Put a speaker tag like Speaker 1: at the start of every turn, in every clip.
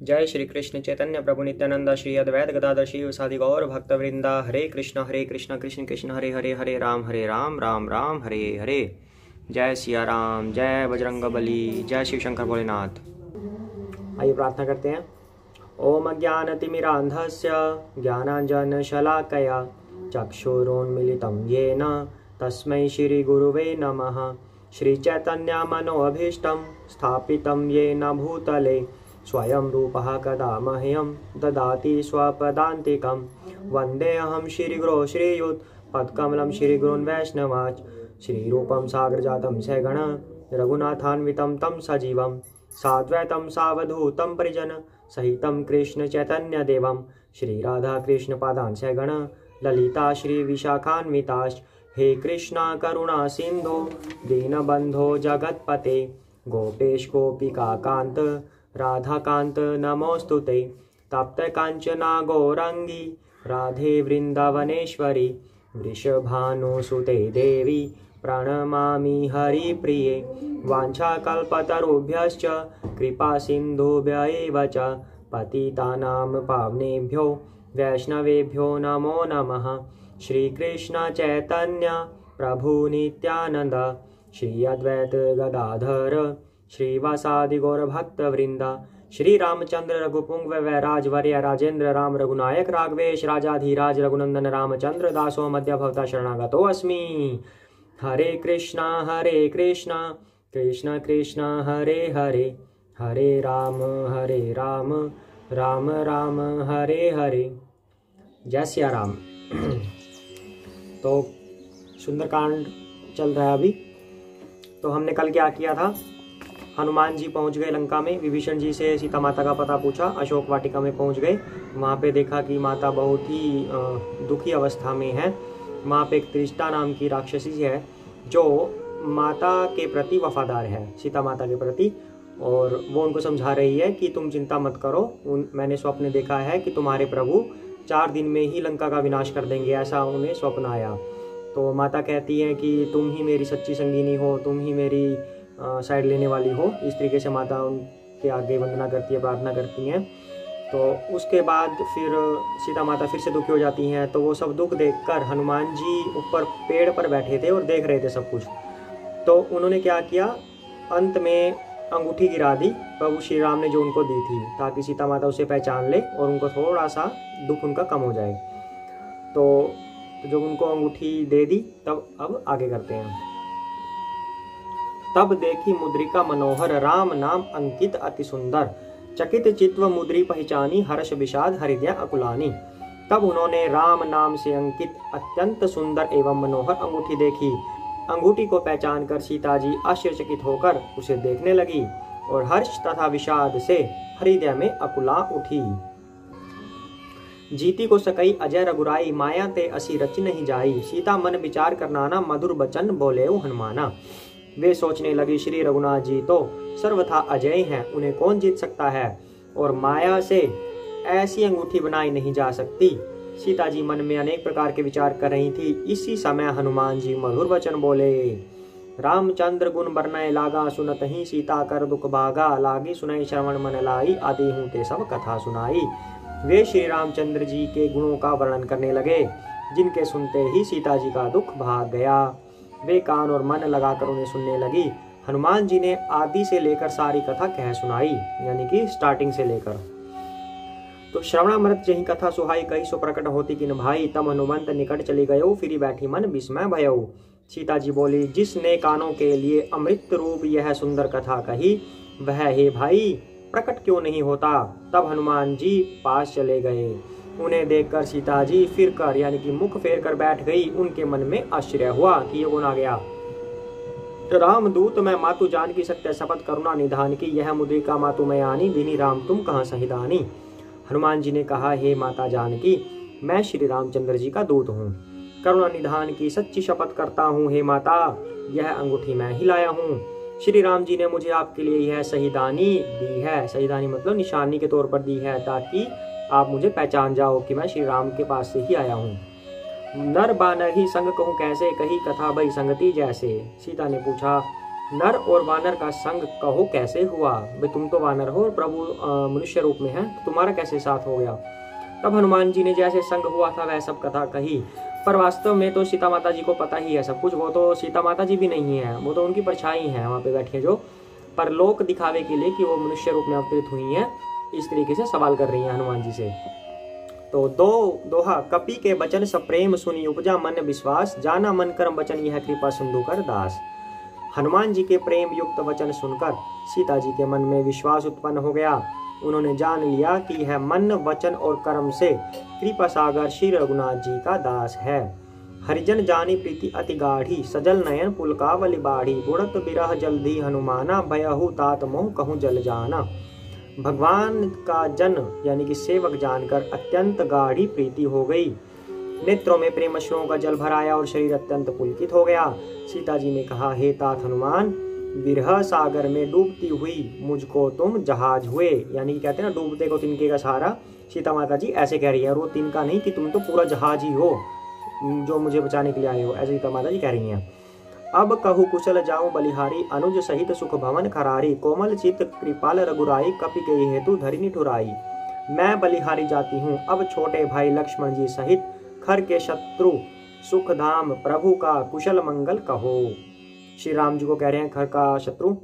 Speaker 1: जय श्री कृष्ण चैतन्य प्रभु नित्यानंद श्री अद्वैत गदाधर शिव सादि गौर भक्त वृंदा। हरे कृष्ण कृष्ण कृष्ण हरे हरे, हरे राम राम राम हरे हरे। जय सिया राम, जय बजरंग बली, जय शिव शंकर भोलेनाथ। आइए प्रार्थना करते हैं। ओम अज्ञानतिमिरान्धस्य ज्ञानाञ्जनशलाकया चक्षुरुन्मीलितं येन तस्मै श्रीगुरुवे नमः। श्रीचैतन्यमनोऽभीष्टं स्थापितं येन भूतले स्वयं रूपः कदा मह्यं ददाति स्वपदान्तिकं। वन्देऽहं श्रीगुरो श्रीयुतपदकमलं श्रीगुरून् वैष्णवांश्च। श्रीरूपं साग्रजातं सगण रघुनाथान्वितं तं सजीवं साद्वैतं सावधूतं परिजन सहितं कृष्ण चैतन्यदेवं। श्रीराधाकृष्णपादान् सगण ललिता श्रीविशाखान्विताश्च। हे कृष्णा करुणा सिन्धो दीनबन्धो जगत्पते गोपेश गोपिकान्त राधाकान्त नमोस्तुते। तप्त कांचना गौरांगी राधे वृंदावनेश्वरी वृषभानुसुते देवी प्रणमामि हरिप्रिये। वाञ्छाकल्पतरुभ्यश्च कृपा सिन्धुभ्य एव च पतितानां पावनेभ्यो वैष्णवेभ्यो नमो नमः। श्रीकृष्ण चैतन्य प्रभु नित्यानंद श्री अद्वैत गदाधर श्रीवासादि गौर भक्त वृंदा। श्री रामचंद्र रघुपुंग वैराज वर्य राजेंद्र राम रघुनायक राघवेश राजाधीराज रघुनंदन रामचंद्र दासो मध्य भवता शरणागतो अस्मि। हरे कृष्णा कृष्ण कृष्ण हरे हरे, हरे राम राम राम हरे हरे। जय सिया राम। तो सुंदरकांड चल रहा है अभी। तो हमने कल क्या किया था? हनुमान जी पहुंच गए लंका में, विभीषण जी से सीता माता का पता पूछा, अशोक वाटिका में पहुंच गए। वहाँ पे देखा कि माता बहुत ही दुखी अवस्था में है। वहाँ पे एक त्रिष्टा नाम की राक्षसी है जो माता के प्रति वफादार है, सीता माता के प्रति, और वो उनको समझा रही है कि तुम चिंता मत करो, मैंने स्वप्न देखा है कि तुम्हारे प्रभु 4 दिन में ही लंका का विनाश कर देंगे, ऐसा उन्हें स्वप्न आया। तो माता कहती है कि तुम ही मेरी सच्ची संगिनी हो, तुम ही मेरी साइड लेने वाली हो। इस तरीके से माता उनके आगे वंदना करती है, प्रार्थना करती हैं। तो उसके बाद फिर सीता माता फिर से दुखी हो जाती हैं। तो वो सब दुख देखकर हनुमान जी ऊपर पेड़ पर बैठे थे और देख रहे थे सब कुछ। तो उन्होंने क्या किया, अंत में अंगूठी गिरा दी प्रभु श्री राम ने जो उनको दी थी, ताकि सीता माता उसे पहचान ले और उनको थोड़ा सा दुख उनका कम हो जाए। तो जब उनको अंगूठी दे दी तब अब आगे करते हैं। तब देखी मुद्रिका मनोहर राम नाम अंकित अति सुंदर चकित चित्व मुद्री पहचानी हर्ष विषाद हृदय अकुलानी। तब उन्होंने राम नाम से अंकित अत्यंत सुंदर एवं मनोहर अंगूठी देखी। अंगूठी को पहचान कर सीता जी आश्चर्यचकित होकर उसे देखने लगी और हर्ष तथा विषाद से हृदय में अकुला उठी। जीती को सकई अजय रघुराई माया ते असी रच नहीं जाई। सीता मन विचार कर नाना मधुर बचन बोले हनुमाना। वे सोचने लगी, श्री रघुनाथ जी तो सर्वथा अजय हैं, उन्हें कौन जीत सकता है, और माया से ऐसी अंगूठी बनाई नहीं जा सकती। सीता जी मन में अनेक प्रकार के विचार कर रही थी। इसी समय हनुमान जी मधुर वचन बोले। रामचंद्र गुण बरनय लागा सुनत ही सीता कर दुख भागा। लागी सुनई श्रवण मन लाई आदि हूँ ते सब कथा सुनाई। वे श्री रामचंद्र जी के गुणों का वर्णन करने लगे, जिनके सुनते ही सीता जी का दुख भाग गया। वे कान और मन लगाकर उन्हें सुनने लगी। हनुमान जी ने आदि से लेकर सारी कथा कह सुनाई, यानी कि स्टार्टिंग से लेकर। तो श्रवणामृत जही कथा सुहाई कही सो प्रकट होती किन भाई। तम हनुमंत निकट चली गयो फिरी बैठी मन विस्मय भयो। सीता जी बोली, जिसने कानों के लिए अमृत रूप यह सुंदर कथा कही वह हे भाई प्रकट क्यों नहीं होता। तब हनुमान जी पास चले गए। उन्हें देखकर सीता जी फिर कर यानी कि मुख फेर कर बैठ गई। उनके मन में आश्चर्य हुआ कि ये कौन आ गया। रामदूत मैं मातु जानकी सत्य शपथ करुणा निधान की। यह मुद्रिका मातु मैं आनी दीनी राम तुम कहाँ सहिदानी। हनुमान जी ने कहा, हे माता जानकी मैं श्री रामचंद्र जी का दूत हूँ, करुणा निधान की सच्ची शपथ करता हूँ। हे माता यह अंगूठी मैं ही लाया हूँ। श्री राम जी ने मुझे आपके लिए यह सहिदानी दी है। सहिदानी मतलब निशानी के तौर पर दी है, ताकि आप मुझे पहचान जाओ कि मैं श्री राम के पास से ही आया हूँ। नर बानर ही संग कहूँ कैसे, कही कथा भई संगति जैसे। सीता ने पूछा, नर और वानर का संग कहो कैसे हुआ? वे तुम तो वानर हो और प्रभु मनुष्य रूप में हैं, तो तुम्हारा कैसे साथ हो गया? तब हनुमान जी ने जैसे संग हुआ था वह सब कथा कही, पर वास्तव में तो सीता माता जी को पता ही है सब कुछ। वो तो सीता माता जी भी नहीं है, वो तो उनकी परछाई है वहाँ पे बैठी है जो, पर लोक दिखावे के लिए कि वो मनुष्य रूप में अवतरित हुई हैं, इस तरीके से सवाल कर रही हैं हनुमान जी से। तो दोहा कपि के बचन सप्रेम सुनी उपजा मन विश्वास, जाना मन कर्म वचन यह कृपा सिंधु कर दास। हनुमान जी के प्रेम युक्त वचन सुनकर सीता जी के मन में विश्वास उत्पन्न हो गया। उन्होंने जान लिया कि यह मन वचन और कर्म से कृपा सागर श्री रघुनाथ जी का दास है। हरिजन जानी प्रीति अति गाढ़ी, सजल नयन पुलकावली बाढ़ी, बुढ़त बिरह जल्दी हनुमाना, भयहु तात मोह कहूँ जल जाना। भगवान का जन यानी कि सेवक जानकर अत्यंत गाढ़ी प्रीति हो गई। नेत्रों में प्रेम अश्रुओं का जल भर आया और शरीर अत्यंत पुलकित हो गया। सीता जी ने कहा, हे तात हनुमान, विरह सागर में डूबती हुई मुझको तुम जहाज हुए। यानी कि कहते हैं ना, डूबते को तिनके का सहारा। सीता माता जी ऐसे कह रही है, और वो तिनका नहीं कि तुम तो पूरा जहाज ही हो जो मुझे बचाने के लिए आए हो, ऐसे सीता माता जी कह रही हैं। अब कहू कुशल जाऊं बलिहारी, अनुज सहित सुख भवन खरारी, कोमल चित कृपाल रघुराई, कपि के हेतु धरिनी ठुराई। मैं बलिहारी जाती हूँ, अब छोटे भाई लक्ष्मण जी सहित खर के शत्रु सुख धाम प्रभु का कुशल मंगल कहो। श्री राम जी को कह रहे हैं खर का शत्रु।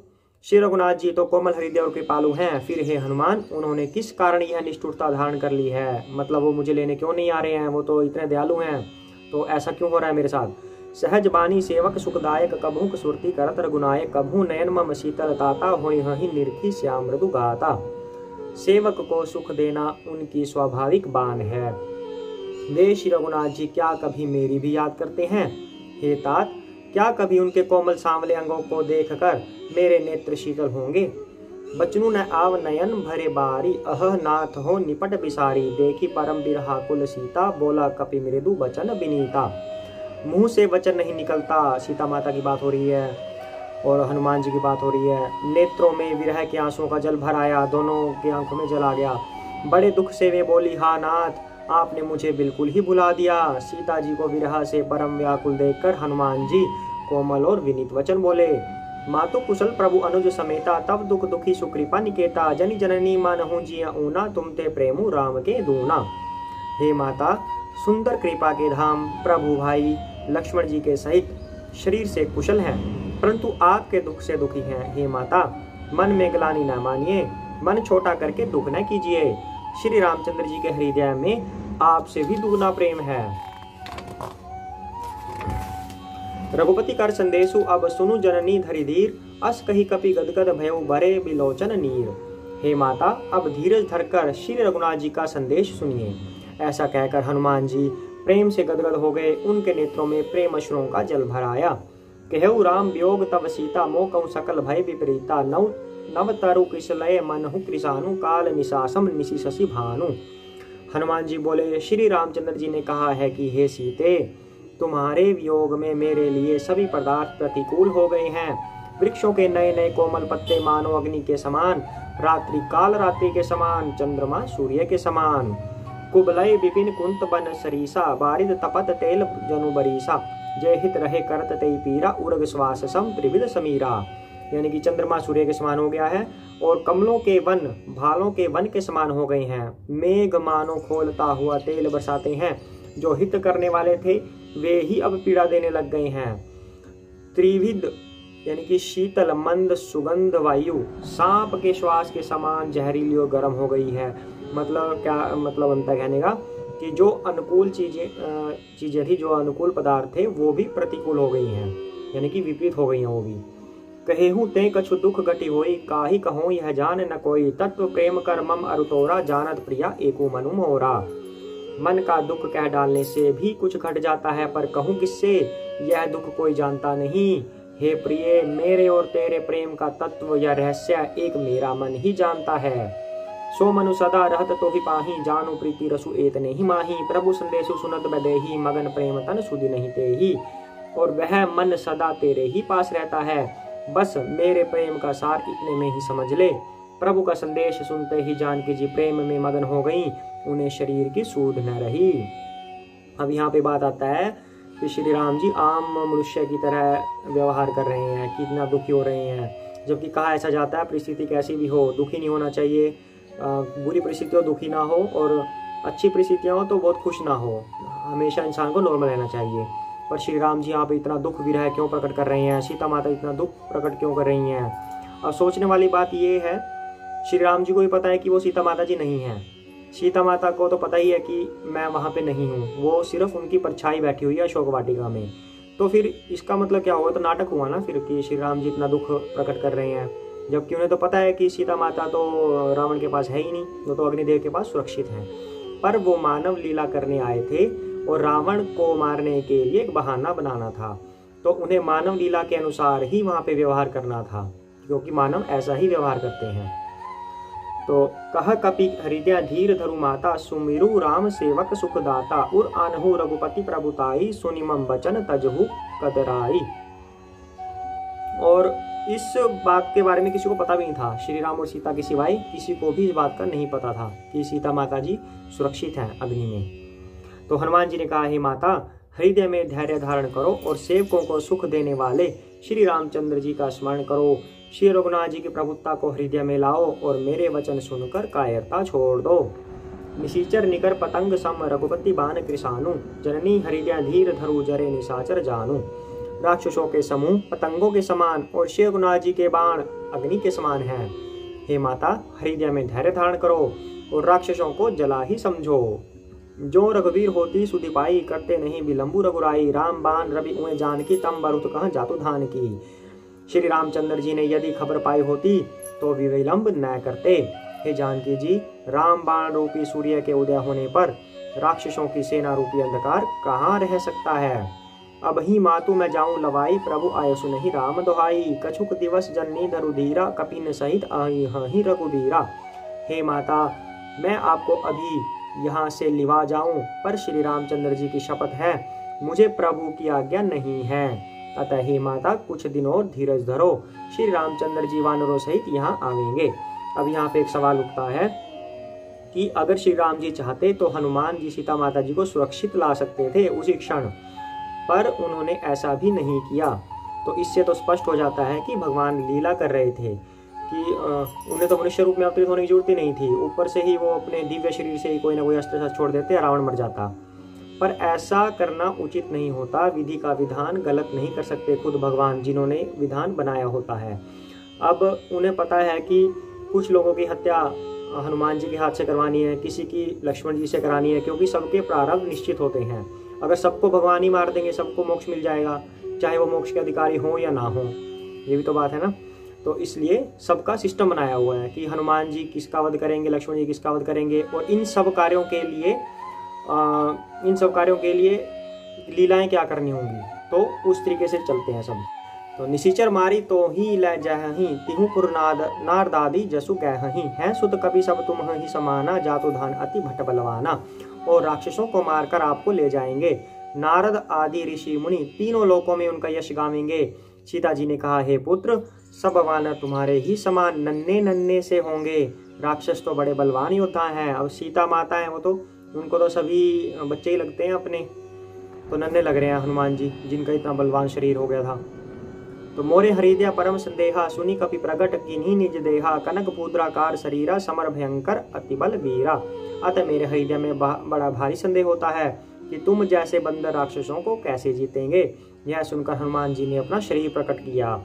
Speaker 1: श्री रघुनाथ जी तो कोमल हृदय और कृपालु हैं, फिर हे हनुमान, उन्होंने किस कारण यह निष्ठुरता धारण कर ली है? मतलब वो मुझे लेने क्यों नहीं आ रहे हैं? वो तो इतने दयालु हैं, तो ऐसा क्यों हो रहा है मेरे साथ? सहज बानी सेवक सुखदायक, कभू सुरती करत रघुनायक, कभू नयन मम शीतल ताता, होई हहि निरखी श्याम मृदु गाता। सेवक को सुख देना उनकी स्वाभाविक बान है। वे श्री रघुनाथ जी क्या कभी मेरी भी याद करते हैं? हे तात, क्या कभी उनके कोमल सांवले अंगों को देखकर मेरे नेत्र शीतल होंगे? बचनु न आव नयन भरे बारी, अह नाथ हो निपट बिसारी, देखी परम बिरहा कुल सीता, बोला कपि मृदु वचन विनीता। मुंह से वचन नहीं निकलता। सीता माता की बात हो रही है और हनुमान जी की बात हो रही है। नेत्रों में विरह के आंसुओं का जल भर आया, दोनों की आंखों में जल आ गया। बड़े दुख से वे बोली, हा नाथ, आपने मुझे बिल्कुल ही भुला दिया। सीता जी को विरह से परम व्याकुल देखकर हनुमान जी कोमल और विनीत वचन बोले, मातु कुशल प्रभु अनुज समेता, तब दुख दुखी सुकृपा निकेता, जनी जननी मानहु जिया ऊना, तुम ते प्रेमु राम के दूना। हे माता, सुंदर कृपा के धाम प्रभु भाई लक्ष्मण जी के सहित शरीर से कुशल हैं, परंतु आपके दुख से दुखी हैं। हे माता, मन में ग्लानि न मानिए, मन छोटा करके दुख न कीजिए। श्री रामचंद्र जी के हृदय में आपसे भी दुगना प्रेम है। रघुपति कर संदेशु अब सुनु जननी धरि धीर, अस कही कपि गदगद भयउ भरे बिलोचन नीर। हे माता, अब धीरज धरकर श्री रघुनाथ जी का संदेश सुनिए। ऐसा कहकर हनुमान जी प्रेम से गदगद हो गए। उनके नेत्रों में प्रेम अश्रुओं का जल भर आया। कहु राम वियोग तब सीता, मोकहु सकल भय विपरीता, नव तरु कृशलय मनहु कृशानु, काल निशासम निशि शशि भानु। हनुमान जी बोले, श्री रामचंद्र जी ने कहा है कि हे सीते, तुम्हारे वियोग में मेरे लिए सभी पदार्थ प्रतिकूल हो गए हैं। वृक्षों के नए नए कोमल पत्ते मानो अग्नि के समान, रात्रि काल रात्रि के समान, चंद्रमा सूर्य के समान। कुबलय विपिन कुंत बन सरीसा, बारिद तपत तेल जनु बरीसा, जय हित रहे करत तेई पीरा, उर्ग श्वास सम त्रिविध समीरा। यानी कि चंद्रमा सूर्य के समान हो गया है और कमलों के वन भालों के वन के समान हो गए हैं। मेघ मानो खोलता हुआ तेल बरसाते हैं। जो हित करने वाले थे वे ही अब पीड़ा देने लग गए हैं। त्रिविध यानी कि शीतल मंद सुगंध वायु सांप के श्वास के समान जहरीली और गर्म हो गई है। मतलब क्या मतलब बनता है कहने का कि जो अनुकूल चीजें थी, जो अनुकूल पदार्थ थे, वो भी प्रतिकूल हो गई हैं, यानी कि विपरीत हो गई हैं वो भी। कहेहु ते कछु दुख घटी होई, काहि कहूँ यह जान न कोई, तत्व प्रेम कर मम अरुतोरा, जानत प्रिया एको मनु मोरा। मन का दुख कह डालने से भी कुछ घट जाता है, पर कहूँ किससे, यह दुख कोई जानता नहीं। हे प्रिय, मेरे और तेरे प्रेम का तत्व या रहस्य एक मेरा मन ही जानता है। सो मनु सदा रहत तो ही पाही, जानू प्रीति रसु एतने ही माही, प्रभु संदेशु सुनत बदेही, मगन प्रेम तन सुधि नहीं तेही। और वह मन सदा तेरे ही पास रहता है, बस मेरे प्रेम का सार इतने में ही समझ ले। प्रभु का संदेश सुनते ही जानकी जी प्रेम में मगन हो गईं, उन्हें शरीर की सूध न रही। अब यहाँ पे बात आता है कि श्री राम जी आम मनुष्य की तरह व्यवहार कर रहे हैं, कितना दुखी हो रहे हैं। जबकि कहा ऐसा जाता है परिस्थिति कैसी भी हो दुखी नहीं होना चाहिए, बुरी परिस्थिति हो दुखी ना हो, और अच्छी परिस्थितियाँ हो तो बहुत खुश ना हो, हमेशा इंसान को नॉर्मल रहना चाहिए। पर श्री राम जी यहाँ पे इतना दुख विरह क्यों प्रकट कर रहे हैं, सीता माता इतना दुख प्रकट क्यों कर रही हैं। अब सोचने वाली बात ये है, श्री राम जी को भी पता है कि वो सीता माता जी नहीं हैं। सीता माता को तो पता ही है कि मैं वहाँ पे नहीं हूँ, वो सिर्फ उनकी परछाई बैठी हुई है अशोक वाटिका में। तो फिर इसका मतलब क्या हुआ, तो नाटक हुआ ना फिर कि श्री राम जी इतना दुख प्रकट कर रहे हैं, जबकि उन्हें तो पता है कि सीता माता तो रावण के पास है ही नहीं, वो तो अग्निदेव के पास सुरक्षित हैं। पर वो मानव लीला करने आए थे और रावण को मारने के लिए एक बहाना बनाना था, तो उन्हें मानव लीला के अनुसार ही वहाँ पे व्यवहार करना था, क्योंकि मानव ऐसा ही व्यवहार करते हैं। तो कह कपि हृदय धीर धरु माता, सुमिरु राम सेवक सुखदाता, उर आनहु रघुपति प्रभुताई, सुनिमम बचन तजहु कदराई। और इस बात के बारे में किसी को पता भी नहीं था, श्री राम और सीता के सिवाय किसी को भी इस बात का नहीं पता था कि सीता माता जी सुरक्षित हैं अग्नि में। तो हनुमान जी ने कहा, हे माता हृदय में धैर्य धारण करो और सेवकों को सुख देने वाले श्री रामचंद्र जी का स्मरण करो। श्री रघुनाथ जी की प्रभुता को हृदय में लाओ और मेरे वचन सुनकर कायरता छोड़ दो। निशीचर निकर पतंग सम रघुपति बाण कृषाणु, जननी हृदय धीर धरु जरे निशाचर जानू। राक्षसों के समूह पतंगों के समान और श्री रघुनाथ जी के बाण अग्नि के समान हैं। हे माता हृदय में धैर्य धारण करो और राक्षसों को जला ही समझो। जो रघुवीर होती सुधि पाई, करते नहीं विलंबु रघुराई। राम बाण रवि उए जानकी, तम बरुत कहाँ जातु धान की। श्री रामचंद्र जी ने यदि खबर पाई होती तो विलंब न करते। हे जानकी जी, राम बाण रूपी सूर्य के उदय होने पर राक्षसों की सेना रूपी अंधकार कहाँ रह सकता है। अब ही मातु मैं जाऊं लवाई, प्रभु आय सुनहि राम दोहाई। कछुक दिवस जननी धरु धीरा, कपिन सहित आई हहि रघुबीरा। हे माता मैं आपको अभी यहाँ से लिवा जाऊं, पर श्री रामचंद्र जी की शपथ है मुझे प्रभु की आज्ञा नहीं है। अतः हे माता कुछ दिन और धीरज धरो, श्री रामचंद्र जी वानरों सहित यहाँ आवेंगे। अब यहाँ पे एक सवाल उठता है कि अगर श्री राम जी चाहते तो हनुमान जी सीता माता जी को सुरक्षित ला सकते थे उसी क्षण, पर उन्होंने ऐसा भी नहीं किया। तो इससे तो स्पष्ट हो जाता है कि भगवान लीला कर रहे थे कि उन्हें तो मनुष्य रूप में अवतरित होने की जरूरत ही नहीं थी, ऊपर से ही वो अपने दिव्य शरीर से ही कोई ना कोई अस्त्र शस्त्र छोड़ देते, रावण मर जाता। पर ऐसा करना उचित नहीं होता, विधि का विधान गलत नहीं कर सकते खुद भगवान जिन्होंने विधान बनाया होता है। अब उन्हें पता है कि कुछ लोगों की हत्या हनुमान जी के हाथ से करवानी है, किसी की लक्ष्मण जी से करानी है, क्योंकि सबके प्रारब्ध निश्चित होते हैं। अगर सबको भगवान ही मार देंगे सबको मोक्ष मिल जाएगा, चाहे वो मोक्ष के अधिकारी हो या ना हो, ये भी तो बात है ना। तो इसलिए सबका सिस्टम बनाया हुआ है कि हनुमान जी किसका वध करेंगे, लक्ष्मण जी किसका वध करेंगे, और इन सब कार्यों के लिए लीलाएं क्या करनी होंगी, तो उस तरीके से चलते हैं सब। तो निशिचर मारी तो ही ल जहही, तिहु पुर नार दादी जसु गहही। हैं सुत कभी सब तुम ही समाना, जातु धान अति भट बलवाना। और राक्षसों को मारकर आपको ले जाएंगे। नारद आदि ऋषि मुनि तीनों लोकों में उनका यश गावेंगे। सीता जी ने कहा, हे पुत्र सब वानर तुम्हारे ही समान नन्हे नन्हे से होंगे, राक्षस तो बड़े बलवान योद्धा हैं। अब सीता माता है वो तो उनको तो सभी बच्चे ही लगते हैं अपने, तो नन्हे लग रहे हैं हनुमान जी जिनका इतना बलवान शरीर हो गया था। तो मोरे हृदय परम संदेहा, सुनी कपि प्रगट किन्हीं निज देहा। कनक पुत्राकार शरीरा, समर भयंकर अति बल वीरा। अतः मेरे हृदय में बड़ा भारी संदेह होता है कि तुम जैसे बंदर राक्षसों को कैसे जीतेंगे। यह सुनकर हनुमान जी ने अपना शरीर प्रकट किया।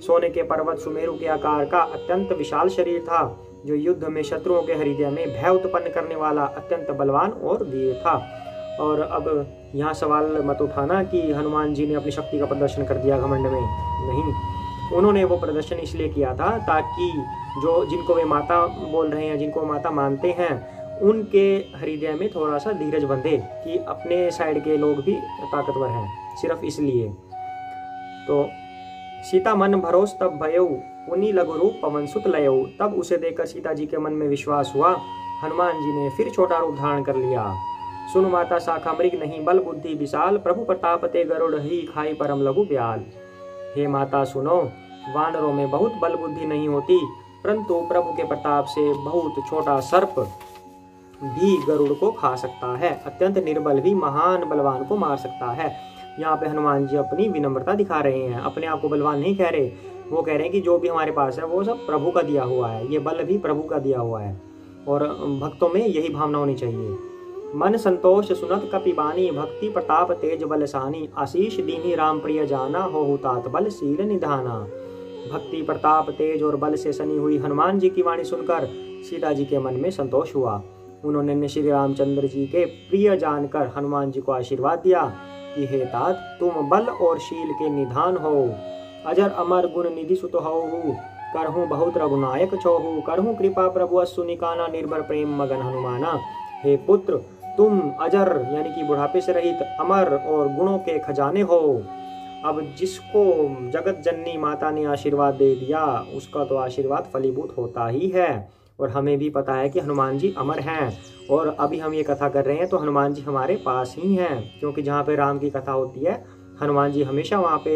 Speaker 1: सोने के पर्वत सुमेरु के आकार का अत्यंत विशाल शरीर था, जो युद्ध में शत्रुओं के हृदय में भय उत्पन्न करने वाला अत्यंत बलवान और वीर था। और अब यहाँ सवाल मत उठाना कि हनुमान जी ने अपनी शक्ति का प्रदर्शन कर दिया घमंड में, नहीं, उन्होंने वो प्रदर्शन इसलिए किया था ताकि जो जिनको वे माता बोल रहे हैं, जिनको माता मानते हैं, उनके हृदय में थोड़ा सा धीरज बंधे कि अपने साइड के लोग भी ताकतवर हैं, सिर्फ इसलिए। तो सीता मन भरोस तब भयऊ, उन्हीं लघु रूप पवन सुत लयऊ। तब उसे देखकर सीता जी के मन में विश्वास हुआ। हनुमान जी ने फिर छोटा रूप धारण कर लिया। सुनु माता शाखा मृग नहीं बल बुद्धि विशाल, प्रभु प्रताप ते गरुड़ ही खाई परम लघु ब्याल। हे माता सुनो, वानरों में बहुत बल बुद्धि नहीं होती, परंतु प्रभु के प्रताप से बहुत छोटा सर्प भी गरुड़ को खा सकता है, अत्यंत निर्बल भी महान बलवान को मार सकता है। यहाँ पे हनुमान जी अपनी विनम्रता दिखा रहे हैं, अपने आप को बलवान नहीं कह रहे। वो कह रहे हैं कि जो भी हमारे पास है वो सब प्रभु का दिया हुआ है, ये बल भी प्रभु का दिया हुआ है। और भक्तों में यही भावना होनी चाहिए। मन संतोष सुनत कपिबानी, भक्ति प्रताप तेज बलसानी, आशीष दीनी राम प्रिय जाना, हो तात बल शील निधाना। भक्ति प्रताप तेज और बल से सनी हुई हनुमान जी की वाणी सुनकर सीता जी के मन में संतोष हुआ। उन्होंने श्री रामचंद्र जी के प्रिय जानकर हनुमान जी को आशीर्वाद दिया कि हे तात, तुम बल और शील के निधान हो, अजर अमर गुण निधि सुत हो, करहूँ बहुत रघुनायक छोहू, करहूँ कृपा प्रभु असु निकाना, निर्भर प्रेम मगन हनुमाना। हे पुत्र, तुम अजर यानी कि बुढ़ापे से रहित, अमर और गुणों के खजाने हो। अब जिसको जगत जननी माता ने आशीर्वाद दे दिया उसका तो आशीर्वाद फलीभूत होता ही है। और हमें भी पता है कि हनुमान जी अमर हैं, और अभी हम ये कथा कर रहे हैं तो हनुमान जी हमारे पास ही हैं, क्योंकि जहाँ पे राम की कथा होती है हनुमान जी हमेशा वहाँ पे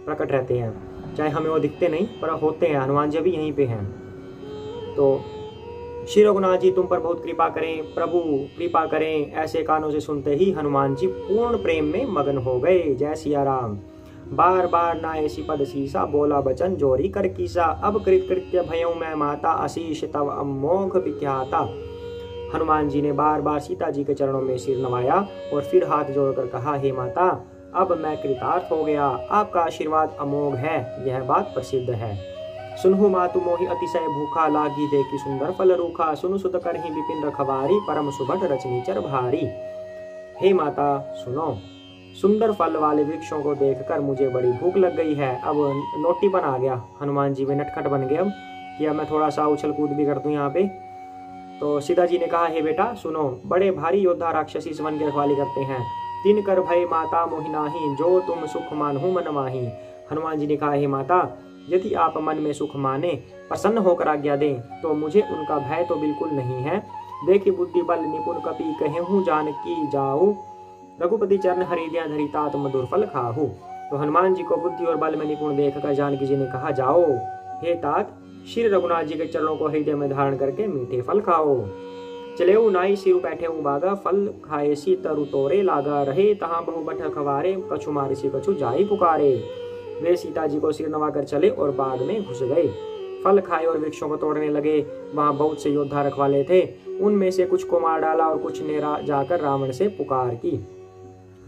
Speaker 1: प्रकट रहते हैं। चाहे हमें वो दिखते नहीं पर होते हैं, हनुमान जी भी यहीं पे हैं। तो श्री रघुनाथ जी तुम पर बहुत कृपा करें, प्रभु कृपा करें, ऐसे कानों से सुनते ही हनुमान जी पूर्ण प्रेम में मगन हो गए। जय सिया राम। बार बार ना ऐसी पद सीसा, बोला बचन जोरी कर कीसा, अब कृत कृत्य भयऊ मैं माता, आशीष तव अमोघ विख्याता। हनुमान जी ने बार बार सीता जी के चरणों में सिर नवाया और फिर हाथ जोड़कर कहा, हे माता, अब मैं कृतार्थ हो गया, आपका आशीर्वाद अमोघ है, यह बात प्रसिद्ध है। सुनहु मातु मोहि अतिशय भूखा, लागी देखी सुंदर फल रूखा, सुनु सुत करहि विपिन रखवारी, परम सुभट रचनीचर भारी। हे माता सुनो, सुंदर फल वाले वृक्षों को देखकर मुझे बड़ी भूख लग गई है। अब नोटीपन आ गया, हनुमान जी में नटखट बन गए अब कि अब मैं थोड़ा सा उछल कूद भी कर दूं यहाँ पे। तो सीता जी ने कहा, हे बेटा सुनो, बड़े भारी योद्धा राक्षसी इस वन की रखवाली करते हैं, तिन कर भय माता मोहि नाही, जो तुम सुख मानहु मन माही। हनुमान जी ने कहा, हे माता, यदि आप मन में सुख माने, प्रसन्न होकर आज्ञा दें, तो मुझे उनका भय तो बिल्कुल नहीं है। देखी बुद्धि बल निपुण कपि, कहूँ जानकी जाऊ, रघुपति चरण हरिद्या धरि तात मधुर फल खाहू। तो हनुमान जी को बुद्धि और बल में निपुण देखकर जानकी जी ने कहा, जाओ हे तात, श्री रघुनाथ जी के चरणों को हृदय में धारण करके मीठे फल खाओ। चलेऊ नाई सिर बैठे बागा, फल खाए सी तरु तोरे लागा, रहे तहाँ बहु बठ खवारे, कछु मारे सी कछु जाई पुकारे। वे सीता जी को सिर नवा कर चले और बाग में घुस गए। फल खाए और वृक्षों को तोड़ने लगे। वहां बहुत से योद्धा रखवाले थे, उनमें से कुछ को मार डाला और कुछ ने जाकर रावण से पुकार की।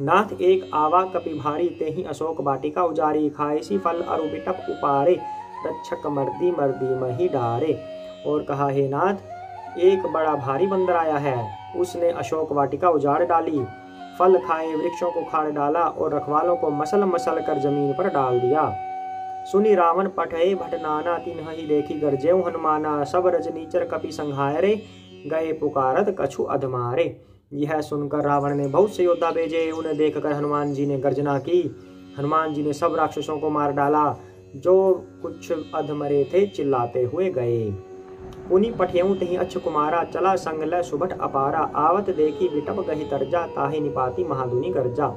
Speaker 1: नाथ एक आवा कपि भारी, ते ही अशोक बाटिका उजारी, खाए सी फल अरु बिटप उपारे, रक्षक मर्दी मर्दी मही डारे। और कहा, हे नाथ, एक बड़ा भारी बंदर आया है, उसने अशोक वाटिका उजाड़ डाली, फल खाए वृक्षों को खाड़ डाला और रखवालों को मसल मसल कर जमीन पर डाल दिया। सुनी रावण पठे भटनाना, तिन्हि देखी गरजेऊ हनुमाना, सब रजनीचर कपि संहारे, गए पुकारत कछु अधमारे। यह सुनकर रावण ने बहुत से योद्धा भेजे, उन्हें देखकर हनुमान जी ने गर्जना की। हनुमान जी ने सब राक्षसों को मार डाला, जो कुछ अधमरे थे चिल्लाते हुए गए। पुनि पठेऊ तही अच्छ कुमारा, चला संग ल सुभट अपारा, आवत देखी बिटप गही तरजा, ताहि निपाती महादुनि गर्जा।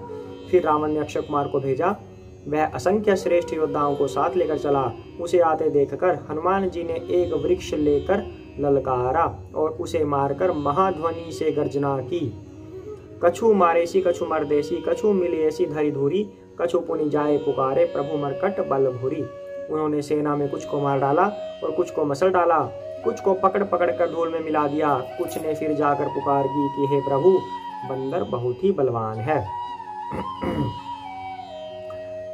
Speaker 1: फिर रावण ने अक्षय कुमार को भेजा, वह असंख्य श्रेष्ठ योद्धाओं को साथ लेकर चला। उसे आते देखकर हनुमान जी ने एक वृक्ष लेकर ललकारा और उसे मारकर महाध्वनि से गर्जना की। कछु मारेसी कछु मरदेसी, कछु मिलेसी धरी धूरी, कछु पुनि जाए पुकारे, प्रभु मरकट बल भूरी। उन्होंने सेना में कुछ को मार डाला और कुछ को मसल डाला, कुछ को पकड़ पकड़ कर धूल में मिला दिया, कुछ ने फिर जाकर पुकार की कि हे प्रभु, बंदर बहुत ही बलवान है।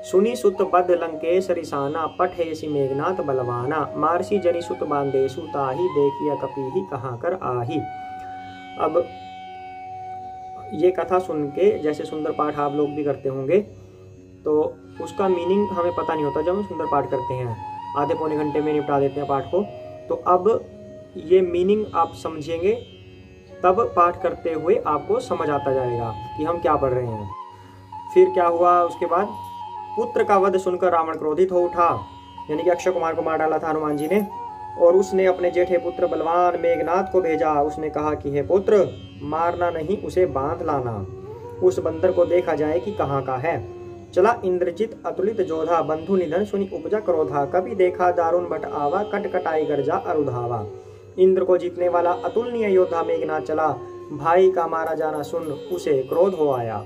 Speaker 1: सुनी सुत बद लंकेश रिसाना, पठेसी मेघनाथ बलवाना, मारसी जनी सुत बांदेसु ताही, देखिया कपीही कहाँ कर आही। अब ये कथा सुन के जैसे सुंदर पाठ आप लोग भी करते होंगे, तो उसका मीनिंग हमें पता नहीं होता जब हम सुंदर पाठ करते हैं, आधे पौने घंटे में निपटा देते हैं पाठ को। तो अब ये मीनिंग आप समझेंगे तब पाठ करते हुए आपको समझ आता जाएगा कि हम क्या पढ़ रहे हैं। फिर क्या हुआ उसके बाद, पुत्र का वध सुनकर रावण क्रोधित हो उठा, यानी कि अक्षय कुमार को मार डाला था हनुमान जी ने, और उसने अपने जेठे पुत्र बलवान मेघनाथ को भेजा। उसने कहा कि हे पुत्र, मारना नहीं, उसे बांध लाना, उस बंदर को देखा जाए कि कहाँ का है। चला इंद्रजित अतुलित जोधा, बंधु निधन सुनि उपजा क्रोधा, कभी देखा दारुण भट आवा, कट कटाई गर्जा अरुधावा। इंद्र को जीतने वाला अतुलनीय योद्धा मेघनाथ चला, भाई का मारा जाना सुन उसे क्रोध हो आया।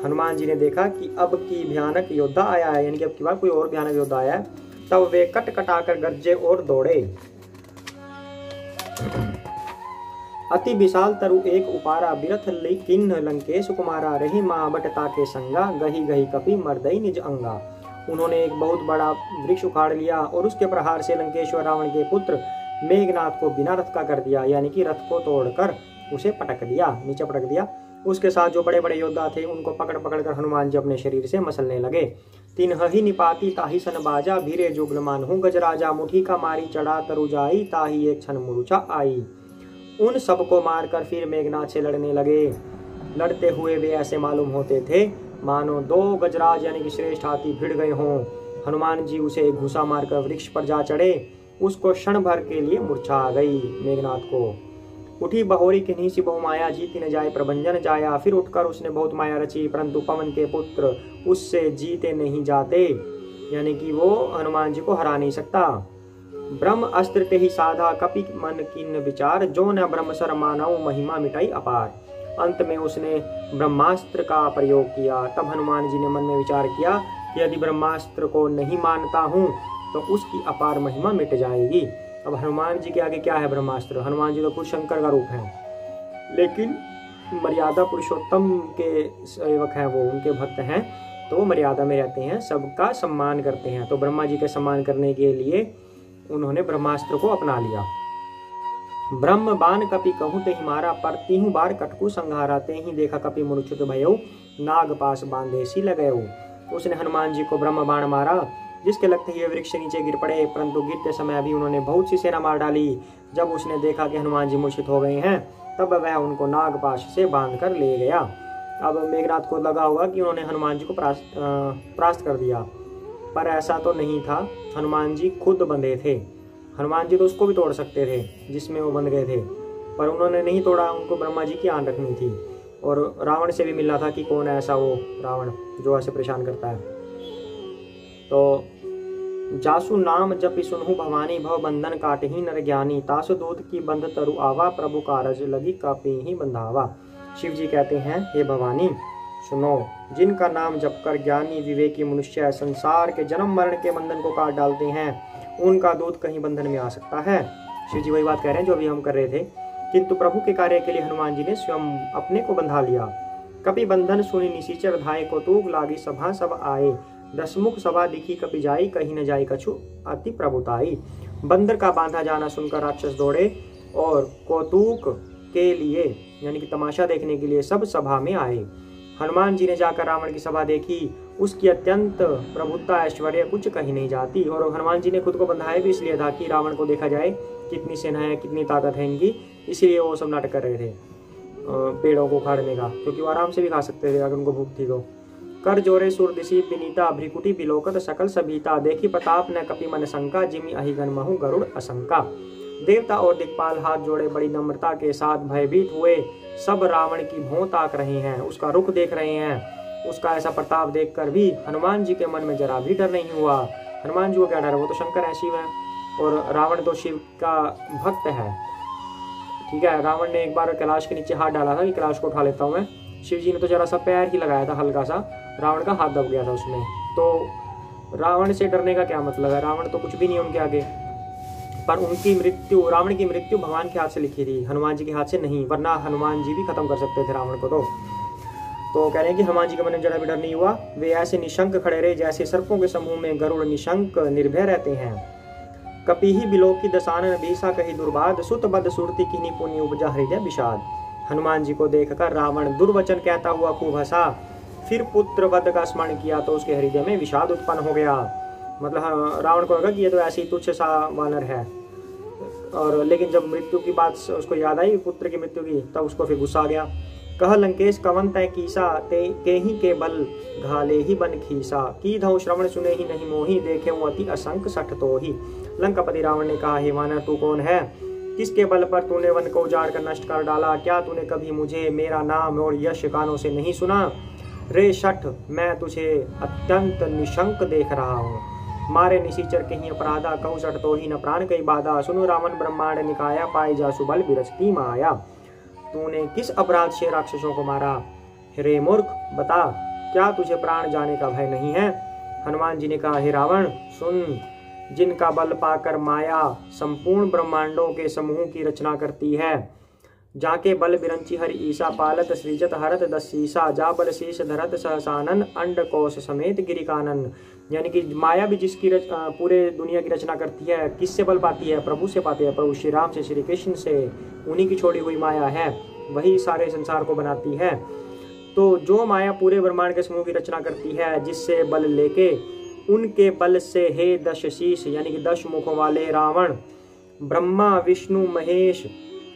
Speaker 1: हनुमान जी ने देखा कि अब की भयानक योद्धा आया है, यानी कि अब की बार कोई और भयानक योद्धा आया है। तब वे कट कटाकर गरजे और दौड़े। अति विशाल तरु एक उपारा, बिरथ किन्न लंकेश कुमारा, रही माँ बटता के संगा, गही गही कपि मर्दई निज अंगा। उन्होंने एक बहुत बड़ा वृक्ष उखाड़ लिया और उसके प्रहार से लंकेश्वर रावण के पुत्र मेघनाथ को बिना रथ का कर दिया, यानी कि रथ को तोड़कर उसे पटक दिया, नीचे पटक दिया। उसके साथ जो बड़े बड़े योद्धा थे उनको पकड़ पकड़ कर हनुमान जी अपने शरीर से मसलने लगे। तिन्हि निपाती ताहि सन बाजा, भीरे जुगल मानहु गजराजा, मुठी का मारी चढ़ा तरु जाई, ताहि एक क्षण मूर्छा आई। उन सबको मारकर फिर मेघनाथ से लड़ने लगे। लड़ते हुए वे ऐसे मालूम होते थे मानो दो गजराज यानी कि श्रेष्ठ हाथी भिड़ गए हों। हनुमान जी उसे एक घूसा मारकर वृक्ष पर जा चढ़े। उसको क्षण भर के लिए मूर्छा आ गई मेघनाथ को। उठी बहोरी किन्हीं सी बहु माया, जीती न जाए प्रभंजन जाया। फिर उठकर उसने बहुत माया रची, परंतु पवन के पुत्र उससे जीते नहीं जाते, यानी कि वो हनुमान जी को हरा नहीं सकता। ब्रह्म अस्त्र ते ही साधा, कपि मन किन्न विचार, जो न ब्रह्म सर मानव महिमा मिटाई अपार। अंत में उसने ब्रह्मास्त्र का प्रयोग किया। तब हनुमान जी ने मन में विचार किया कि यदि ब्रह्मास्त्र को नहीं मानता हूँ तो उसकी अपार महिमा मिट जाएगी। अब हनुमान जी के आगे क्या है ब्रह्मास्त्र? हनुमान जी तो खुद शंकर का रूप है, लेकिन मर्यादा पुरुषोत्तम के सेवक हैं, वो उनके भक्त हैं, तो वो मर्यादा में रहते हैं, सबका सम्मान करते हैं। तो ब्रह्मा जी के सम्मान करने के लिए उन्होंने ब्रह्मास्त्र को अपना लिया। ब्रह्म बाण कपि कहूँ ते ही मारा, पर तीहू बार कटकू संघारा, ते ही देखा कपि मूर्छित भयऊ, नाग पास बांधे सी लगयऊ। उसने हनुमान जी को ब्रह्म बाण मारा, जिसके लगते ही वे वृक्ष नीचे गिर पड़े, परंतु गिरते समय भी उन्होंने बहुत सी सेना मार डाली। जब उसने देखा कि हनुमान जी मूर्छित हो गए हैं, तब वह उनको नागपाश से बांध कर ले गया। अब मेघनाथ को लगा होगा कि उन्होंने हनुमान जी को परास्त कर दिया, पर ऐसा तो नहीं था। हनुमान जी खुद बंधे थे। हनुमान जी तो उसको भी तोड़ सकते थे जिसमें वो बंध गए थे, पर उन्होंने नहीं तोड़ा। उनको ब्रह्मा जी की आन रखनी थी, और रावण से भी मिलना था कि कौन है ऐसा वो रावण जो ऐसे परेशान करता है। तो जासु नाम जपि सुनहु भवानी, भव बंधन काटहि नर ज्ञानी, तासु दूत की बंध तरु आवा, प्रभु कारज लगी कापी ही बंधावा। शिव जी कहते हैं, हे भवानी सुनो, जिनका नाम जपकर ज्ञानी विवेकी मनुष्य संसार के जन्म मरण के बंधन को काट डालते हैं, उनका दूत कहीं बंधन में आ सकता है। शिव जी वही बात कह रहे हैं जो अभी हम कर रहे थे। किंतु प्रभु के कार्य के लिए हनुमान जी ने स्वयं अपने को बंधा लिया। कपि बंधन सुनि निशिचर धाय, को तूग लागी सभा सब आए, दसमुख सभा दिखी कपि जाई, कहीं न जाई कछु अति प्रभुताई। बंदर का बांधा जाना सुनकर राक्षस दौड़े और कौतुक के लिए यानी कि तमाशा देखने के लिए सब सभा में आए। हनुमान जी ने जाकर रावण की सभा देखी, उसकी अत्यंत प्रभुता ऐश्वर्य कुछ कहीं नहीं जाती। और हनुमान जी ने खुद को बंधाया भी इसलिए था कि रावण को देखा जाए कितनी सेना है, कितनी ताकत है इनकी, इसलिए वो सब नाटक कर रहे थे पेड़ों को उखाड़ने का, क्योंकि वो आराम से भी खा सकते थे अगर उनको भूख थी तो। कर जोरे सुरदिशी विनीता, भ्रिकुटी बिलोकत सकल सभीता, देखी प्रताप न कपि मन शंका, जिमि अहिगन महु गरुड़ असंका। देवता और दिक्पाल हाथ जोड़े बड़ी नम्रता के साथ भयभीत हुए। सब रावण की भौं ताक रहे हैं, उसका रुख देख रहे हैं। उसका ऐसा प्रताप देखकर भी हनुमान जी के मन में जरा भी डर नहीं हुआ। हनुमान जी को क्या डर, वो तो शंकर है, शिव है, और रावण तो शिव का भक्त है। ठीक है, रावण ने एक बार कैलाश के नीचे हाथ डाला था कि कैलाश को उठा लेता हूँ मैं। शिव जी ने तो जरा सा पैर ही लगाया था हल्का सा, रावण का हाथ दब गया था उसमें। तो रावण से डरने का क्या मतलब है, रावण तो कुछ भी नहीं उनके आगे। पर उनकी मृत्यु, रावण की मृत्यु भगवान के हाथ से लिखी थी, हनुमान जी के हाथ से नहीं, वरना हनुमान जी भी खत्म कर सकते थे रावण को। तो कह रहे हैं कि हनुमान जी के मन में जरा भी डर नहीं हुआ। वे ऐसे निशंक खड़े रहे जैसे सर्पों के समूह में गरुड़ निशंक निर्भय रहते हैं। कपि ही बिलोकी दसानन बीसा कही दुर्बाद, सुत बद सुरति किन्हीं पुण्य उपजा हृदय विषाद। हनुमान जी को देखकर रावण दुर्वचन कहता हुआ खूब हंसा, फिर पुत्र वध का स्मरण किया तो उसके हृदय में विषाद उत्पन्न हो गया। मतलब रावण को लगा कि ये तो ऐसे ही तुच्छ सा वानर है, और लेकिन जब मृत्यु की बात उसको याद आई, पुत्र की मृत्यु की, तब उसको फिर गुस्सा आ गया। कह लंकेश कवन तय कीसा, ते के ही के बल घाले ही बन खीसा, की धौ श्रवण सुने ही नहीं मोही, देखे अति असंक सठ तो ही। लंकापति रावण ने कहा, हे वानर तू कौन है, किसके बल पर तूने वन को उजाड़ कर नष्ट कर डाला? क्या तूने कभी मुझे मेरा नाम और यश कानों से नहीं सुना? रे शठ, मैं तुझे अत्यंत निशंक देख रहा हूँ। मारे निशिचर कहीं अपराधा, कहूँ सठ तो ही न प्राण कई बाधा। सुनो रावण ब्रह्मांड निकाया, पाए जासु बल बिरचती माया। तूने किस अपराध से राक्षसों को मारा? रे मूर्ख बता, क्या तुझे प्राण जाने का भय नहीं है? हनुमान जी ने कहा, हे रावण सुन, जिनका बल पाकर माया संपूर्ण ब्रह्मांडों के समूह की रचना करती है, जाके बल बिरंची हरि ईसा पालत सृजत हरत दशीसा, जा बल शीश धरत सहसानन अंड कोश समेत गिरिकानन। यानी कि माया भी जिसकी पूरे दुनिया की रचना करती है, किससे बल पाती है? प्रभु से पाती है, प्रभु श्री राम से, श्री कृष्ण से। उन्हीं की छोड़ी हुई माया है, वही सारे संसार को बनाती है। तो जो माया पूरे ब्रह्मांड के समूह की रचना करती है, जिससे बल लेके, उनके बल से हे दश शीश यानी कि 10 मुखों वाले रावण, ब्रह्मा विष्णु महेश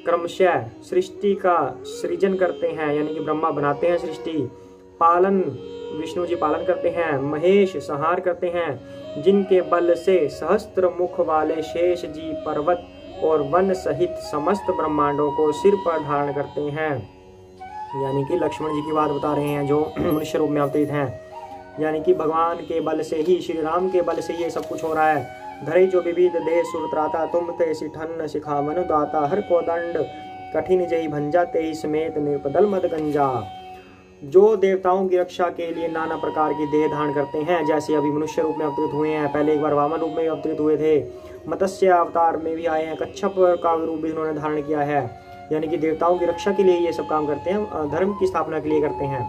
Speaker 1: क्रमशः सृष्टि का सृजन करते हैं, यानी कि ब्रह्मा बनाते हैं सृष्टि, पालन विष्णु जी पालन करते हैं, महेश संहार करते हैं, जिनके बल से सहस्त्र मुख वाले शेष जी पर्वत और वन सहित समस्त ब्रह्मांडों को सिर पर धारण करते हैं। यानी कि लक्ष्मण जी की बात बता रहे हैं जो मनुष्य रूप में अवतरित हैं। यानी कि भगवान के बल से ही, श्री राम के बल से ये सब कुछ हो रहा है। धरे जो विविध देह सुरत्राता, तुम ते सिठन सिखावन दाता, हर को दंड कठिन जही भंजा, ते ही समेत निर्पदल मद गंजा। जो देवताओं की रक्षा के लिए नाना प्रकार की देह धारण करते हैं, जैसे अभी मनुष्य रूप में अवतरित हुए हैं, पहले एक बार वामन रूप में अवतरित हुए थे, मत्स्य अवतार में भी आए हैं, कच्छप का रूप भी इन्होंने धारण किया है। यानी कि देवताओं की रक्षा के लिए ये सब काम करते हैं, धर्म की स्थापना के लिए करते हैं।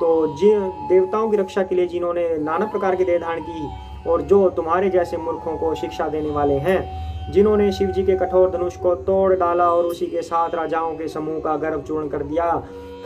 Speaker 1: तो जिन देवताओं की रक्षा के लिए जिन्होंने नाना प्रकार की देह धारण की, और जो तुम्हारे जैसे मूर्खों को शिक्षा देने वाले हैं, जिन्होंने शिव जी के कठोर धनुष को तोड़ डाला और उसी के साथ राजाओं के समूह का गर्भ चूर्ण कर दिया,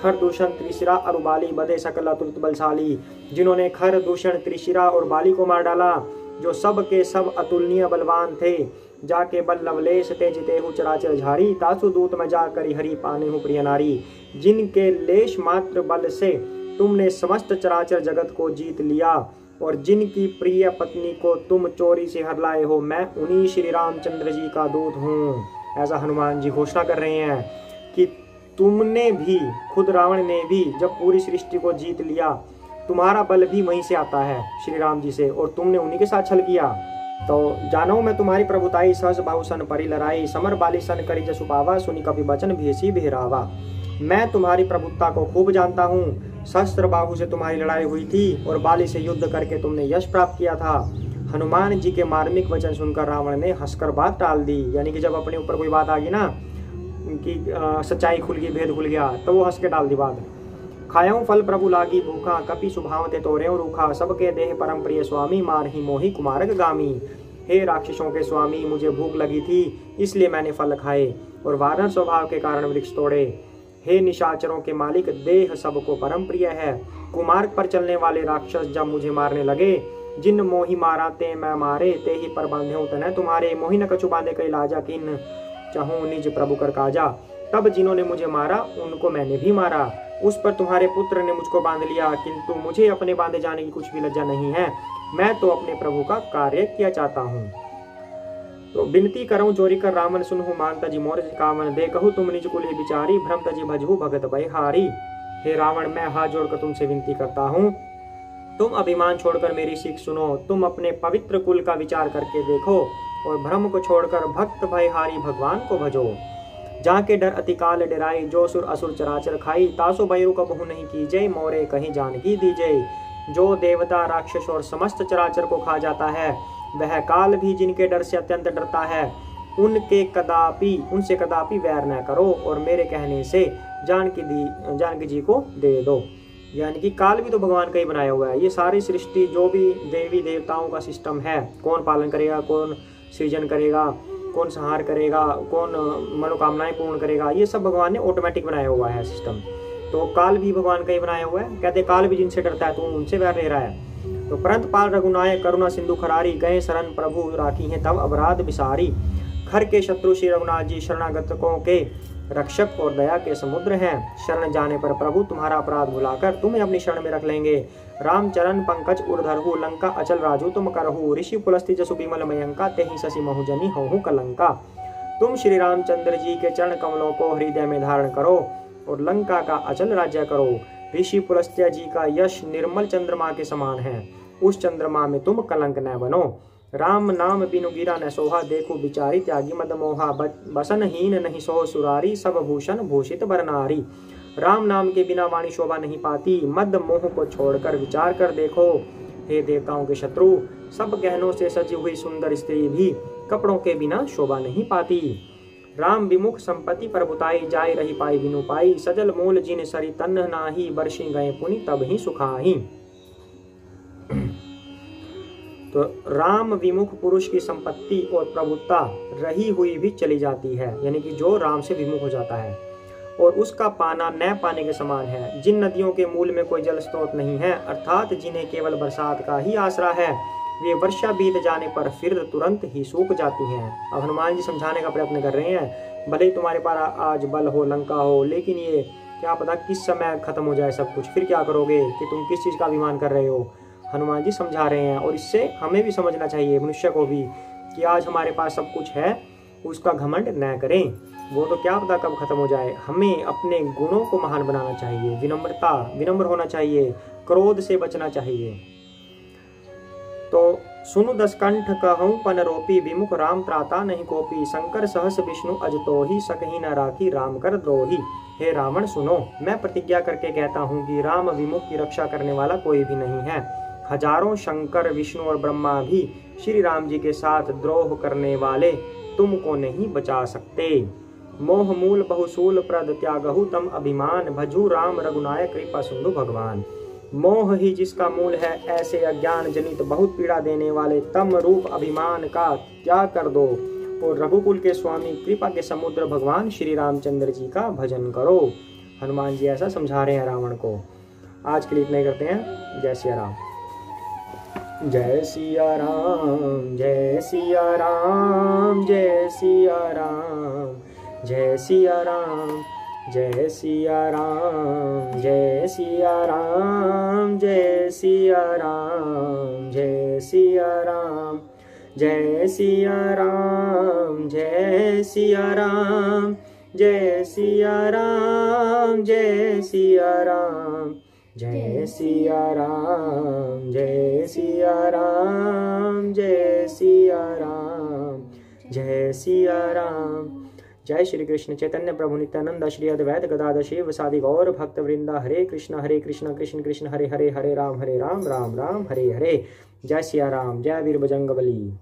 Speaker 1: खर दूषण त्रिशिरा और बाली बधे सकल अतुलित बलशाली, जिन्होंने खर दूषण त्रिशिरा और बाली को मार डाला, जो सब के सब अतुलनीय बलवान थे, जाके बल लवलेश ते जितेहु चराचर झारी, तासु दूत में जाकर हरि पानेहु प्रिय नारी। जिनके लेश मात्र बल से तुमने समस्त चराचर जगत को जीत लिया, और जिनकी प्रिय पत्नी को तुम चोरी से हर लाए हो, मैं उन्हीं श्री रामचंद्र जी का दूत हूँ। ऐसा हनुमान जी घोषणा कर रहे हैं कि तुमने भी, खुद रावण ने भी जब पूरी सृष्टि को जीत लिया, तुम्हारा बल भी वहीं से आता है, श्री राम जी से, और तुमने उन्हीं के साथ छल किया। तो जानो मैं तुम्हारी प्रभुताई, सहस बाहु सन परि लड़ाई, समर बाली सन करी जसु पावा, सुनी कपि बचन भेसी बिहरावा। मैं तुम्हारी प्रभुता को खूब जानता हूँ। सहस्त्र बाहु से तुम्हारी लड़ाई हुई थी और बाली से युद्ध करके तुमने यश प्राप्त किया था। हनुमान जी के मार्मिक वचन सुनकर रावण ने हंसकर बात टाल दी। यानी कि जब अपने ऊपर कोई बात आ गई ना कि सच्चाई खुल गई, भेद खुल गया, तो वो हंस के टाल दी बात। खाऊं फल प्रभु लागी भूखा, कपि सुभावते तोरे रूखा, सबके देह परम प्रिय स्वामी, मारही मोही कुमारक गामी। हे राक्षसों के स्वामी, मुझे भूख लगी थी इसलिए मैंने फल खाए और वानर स्वभाव के कारण वृक्ष तोड़े। हे निशाचरों के मालिक, देह सबको परम प्रिय है। कुमार्ग पर चलने वाले राक्षस जब मुझे मारने लगे, जिन मोही मारा ते मैं मारे, ते ही पर बांधे तने तुम्हारे, मोही न कछु बांधे कई लाजा, किन चाहूं निज प्रभु कर काजा। तब जिन्होंने मुझे मारा उनको मैंने भी मारा, उस पर तुम्हारे पुत्र ने मुझको बांध लिया, किंतु मुझे अपने बांधे जाने की कुछ भी लज्जा नहीं है। मैं तो अपने प्रभु का कार्य किया चाहता हूँ। तो विनती करऊं जोरी कर रामन, सुनहु मान तजी मोर कामन, दे कहूँ तुम निज कुल बिचारी, भ्रम तजी भजहु भगत बहिहारी। हे रावण, मैं हाथ जोड़कर तुमसे विनती करता हूँ, तुम अभिमान छोड़कर मेरी सीख सुनो। तुम अपने पवित्र कुल का विचार करके देखो और भ्रम को छोड़कर भक्त भयहारी भगवान को भजो। जाके डर अति काल डराई, जो सुर असुर चराचर खाई, तासो भयरु कबहु नहीं कीजय, मोरे कहीं जानकी दीजय। जो देवता राक्षस और समस्त चराचर को खा जाता है, वह काल भी जिनके डर से अत्यंत डरता है, उनसे कदापि वैर न करो और मेरे कहने से जानकी जी को दे दो। यानी कि काल भी तो भगवान का ही बनाया हुआ है। ये सारी सृष्टि जो भी देवी देवताओं का सिस्टम है, कौन पालन करेगा, कौन सृजन करेगा, कौन संहार करेगा, कौन मनोकामनाएं पूर्ण करेगा, ये सब भगवान ने ऑटोमेटिक बनाया हुआ है सिस्टम। तो काल भी भगवान का ही बनाया हुआ है। कहते काल भी जिनसे डरता है तो उनसे वैर रह रहा है। तो परंत पाल रघुनायक करुणा सिंधु खरारी, गए शरण प्रभु राखी है तब अपराध विसारी। खर के शत्रु श्री रघुनाथ जी शरणागतों के रक्षक और दया के समुद्र हैं। शरण जाने पर प्रभु तुम्हारा अपराध भुलाकर तुम्हें अपनी शरण में रख लेंगे। राम चरण पंकज उर्धरहु, लंका अचल राजू तुम करहु। ऋषि पुलस्ति जसु विमल मयंका, तेहि शशि महुजनी होहु कलंका। तुम श्री रामचंद्र जी के चरण कमलों को हृदय में धारण करो और लंका का अचल राज्य करो। ऋषि पुलस्त्य जी का यश निर्मल चंद्रमा के समान है, उस चंद्रमा में तुम कलंक न बनो। राम नाम बिनु गिरा न सोहा, देखो बिचारी त्यागी मद मोहा। बसनहीन नहीं सोह सुरारी, सब भूषण भूषित बरनारी। राम नाम के बिना वाणी शोभा नहीं पाती। मद मोह को छोड़कर विचार कर देखो, हे देवताओं के शत्रु, सब गहनों से सजी हुई सुंदर स्त्री भी कपड़ों के बिना शोभा नहीं पाती। राम विमुख संपत्ति पर बुताई, जाय रही पाई बिनु पाई। सजल मूल जिन सरी तन नाही, बरसी गए पुनि तब ही सुखाही। तो राम विमुख पुरुष की संपत्ति और प्रभुता रही हुई भी चली जाती है, यानी कि जो राम से विमुख हो जाता है, और उसका पाना न पाने के समान है। जिन नदियों के मूल में कोई जल स्रोत नहीं है, अर्थात जिन्हें केवल बरसात का ही आसरा है, वे वर्षा बीत जाने पर फिर तुरंत ही सूख जाती हैं। अब हनुमान जी समझाने का प्रयत्न कर रहे हैं, भले ही तुम्हारे पास आज बल हो, लंका हो, लेकिन ये क्या पता किस समय खत्म हो जाए सब कुछ, फिर क्या करोगे, कि तुम किस चीज का अभिमान कर रहे हो। हनुमान जी समझा रहे हैं, और इससे हमें भी समझना चाहिए, मनुष्य को भी, कि आज हमारे पास सब कुछ है, उसका घमंड न करें, वो तो क्या पता कब खत्म हो जाए। हमें अपने गुणों को महान बनाना चाहिए, विनम्र होना चाहिए, क्रोध से बचना चाहिए। तो सुनु दसकंठ कहूँ पन रोपी, विमुख राम त्राता नहीं कोपी। शंकर सहस विष्णु अजतो ही, सकही न राखी राम कर द्रोही। हे रावण सुनो, मैं प्रतिज्ञा करके कहता हूँ कि राम विमुख की रक्षा करने वाला कोई भी नहीं है। हजारों शंकर विष्णु और ब्रह्मा भी श्री राम जी के साथ द्रोह करने वाले तुमको नहीं बचा सकते। मोह मूल बहुसूल प्रद त्यागहु तम अभिमान, भजू राम रघुनायक कृपा सिंधु भगवान। मोह ही जिसका मूल है, ऐसे अज्ञान जनित बहुत पीड़ा देने वाले तम रूप अभिमान का त्याग कर दो, और रघुकुल के स्वामी कृपा के समुद्र भगवान श्री रामचंद्र जी का भजन करो। हनुमान जी ऐसा समझा रहे हैं रावण को। आज के लिए इतना ही करते हैं। जय सिया राम। जय सिया राम, जय सिया राम, जय सिया राम, जय सिया राम, जय सिया राम, जय सिया राम, जय सिया राम, जय सिया राम, जय सिया राम, जय सिया राम, जय सिया राम, जय सिया राम, जय सिया राम, जय सिया राम, जय सिया राम, जय सिया राम। जय श्री कृष्ण चैतन्य प्रभु नित्यानंद, श्री अद्वैत गदाधर शिव सादि गौर भक्त वृंदा। हरे कृष्ण कृष्ण कृष्ण हरे हरे, हरे राम राम राम हरे हरे। जय सिया राम, जय वीर बजरंगबली।